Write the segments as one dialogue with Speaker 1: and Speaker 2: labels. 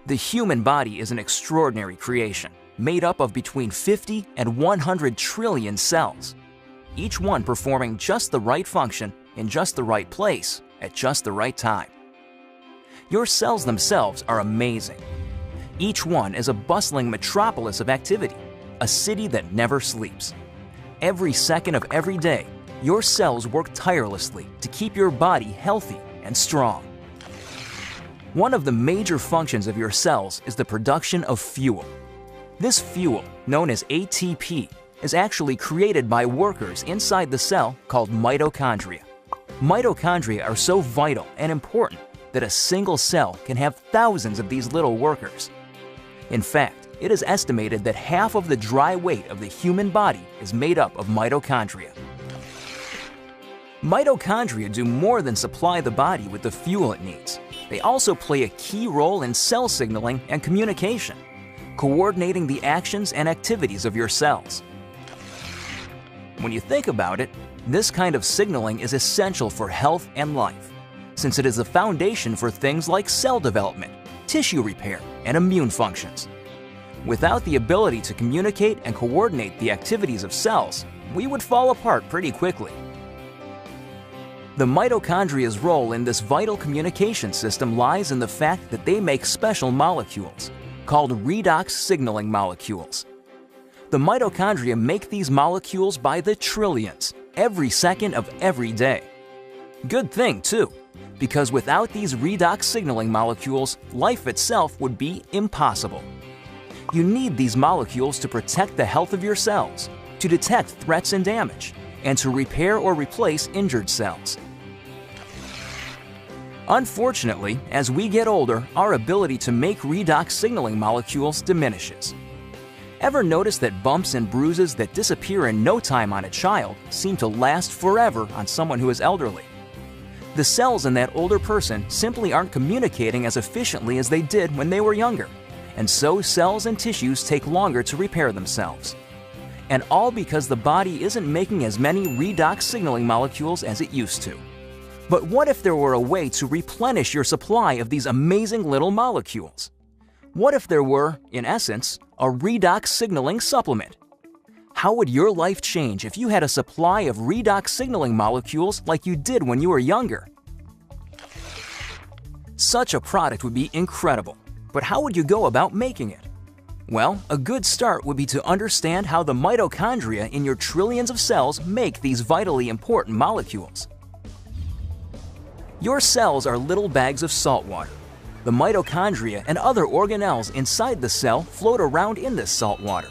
Speaker 1: The human body is an extraordinary creation, made up of between 50 and 100 trillion cells, each one performing just the right function in just the right place at just the right time. Your cells themselves are amazing. Each one is a bustling metropolis of activity, a city that never sleeps. Every second of every day, your cells work tirelessly to keep your body healthy and strong. One of the major functions of your cells is the production of fuel. This fuel, known as ATP, is actually created by workers inside the cell called mitochondria. Mitochondria are so vital and important that a single cell can have thousands of these little workers. In fact, it is estimated that half of the dry weight of the human body is made up of mitochondria. Mitochondria do more than supply the body with the fuel it needs. They also play a key role in cell signaling and communication, coordinating the actions and activities of your cells. When you think about it, this kind of signaling is essential for health and life, since it is the foundation for things like cell development, tissue repair, and immune functions. Without the ability to communicate and coordinate the activities of cells, we would fall apart pretty quickly. The mitochondria's role in this vital communication system lies in the fact that they make special molecules, called redox signaling molecules. The mitochondria make these molecules by the trillions, every second of every day. Good thing, too, because without these redox signaling molecules, life itself would be impossible. You need these molecules to protect the health of your cells, to detect threats and damage, and to repair or replace injured cells. Unfortunately, as we get older, our ability to make redox signaling molecules diminishes. Ever notice that bumps and bruises that disappear in no time on a child seem to last forever on someone who is elderly? The cells in that older person simply aren't communicating as efficiently as they did when they were younger, and so cells and tissues take longer to repair themselves. And all because the body isn't making as many redox signaling molecules as it used to. But what if there were a way to replenish your supply of these amazing little molecules? What if there were, in essence, a redox signaling supplement? How would your life change if you had a supply of redox signaling molecules like you did when you were younger? Such a product would be incredible, but how would you go about making it? Well, a good start would be to understand how the mitochondria in your trillions of cells make these vitally important molecules. Your cells are little bags of salt water. The mitochondria and other organelles inside the cell float around in this salt water.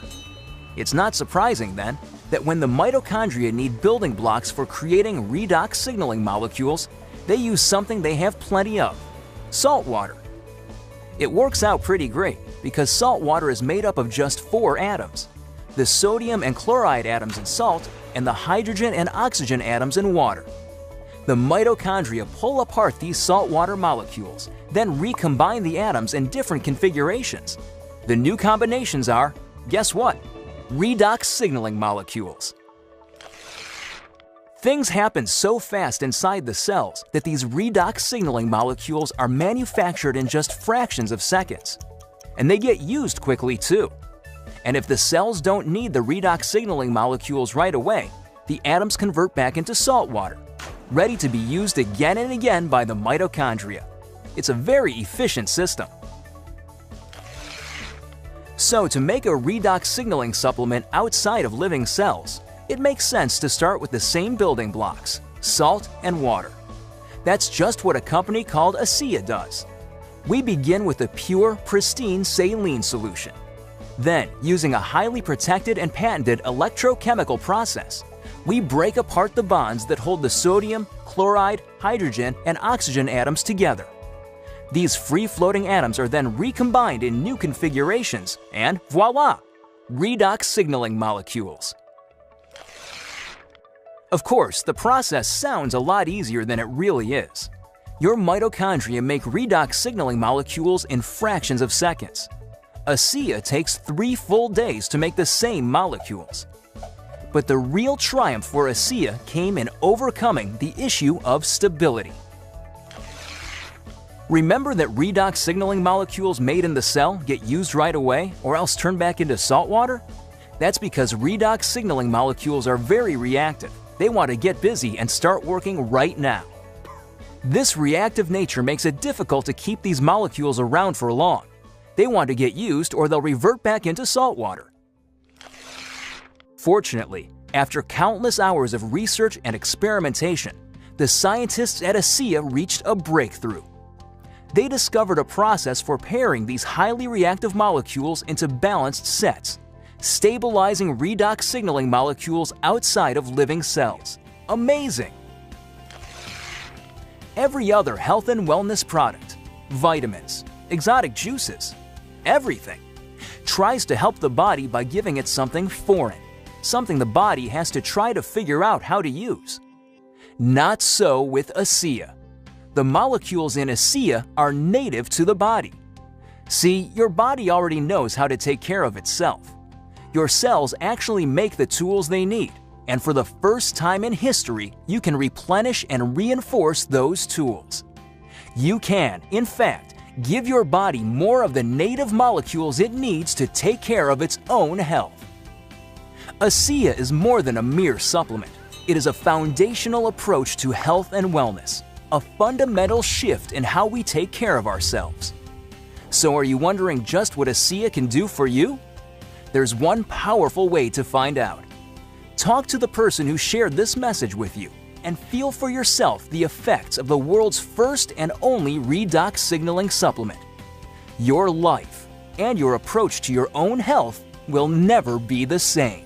Speaker 1: It's not surprising, then, that when the mitochondria need building blocks for creating redox signaling molecules, they use something they have plenty of: salt water. It works out pretty great because salt water is made up of just 4 atoms: the sodium and chloride atoms in salt and the hydrogen and oxygen atoms in water. The mitochondria pull apart these saltwater molecules, then recombine the atoms in different configurations. The new combinations are, guess what? Redox signaling molecules. Things happen so fast inside the cells that these redox signaling molecules are manufactured in just fractions of seconds. And they get used quickly too. And if the cells don't need the redox signaling molecules right away, the atoms convert back into salt water, ready to be used again and again by the mitochondria. It's a very efficient system. So to make a redox signaling supplement outside of living cells, it makes sense to start with the same building blocks: salt and water. That's just what a company called ASEA does. We begin with a pure, pristine saline solution. Then, using a highly protected and patented electrochemical process, we break apart the bonds that hold the sodium, chloride, hydrogen, and oxygen atoms together. These free-floating atoms are then recombined in new configurations, and voila! Redox signaling molecules. Of course, the process sounds a lot easier than it really is. Your mitochondria make redox signaling molecules in fractions of seconds. ASEA takes 3 full days to make the same molecules. But the real triumph for ASEA came in overcoming the issue of stability. Remember that redox signaling molecules made in the cell get used right away or else turn back into salt water? That's because redox signaling molecules are very reactive. They want to get busy and start working right now. This reactive nature makes it difficult to keep these molecules around for long. They want to get used or they'll revert back into salt water. Fortunately, after countless hours of research and experimentation, the scientists at ASEA reached a breakthrough. They discovered a process for pairing these highly reactive molecules into balanced sets, stabilizing redox signaling molecules outside of living cells. Amazing! Every other health and wellness product, vitamins, exotic juices, everything, tries to help the body by giving it something foreign, something the body has to try to figure out how to use. Not so with ASEA. The molecules in ASEA are native to the body. See, your body already knows how to take care of itself. Your cells actually make the tools they need, and for the first time in history, you can replenish and reinforce those tools. You can, in fact, give your body more of the native molecules it needs to take care of its own health. ASEA is more than a mere supplement. It is a foundational approach to health and wellness, a fundamental shift in how we take care of ourselves. So are you wondering just what ASEA can do for you? There's one powerful way to find out. Talk to the person who shared this message with you and feel for yourself the effects of the world's first and only redox signaling supplement. Your life and your approach to your own health will never be the same.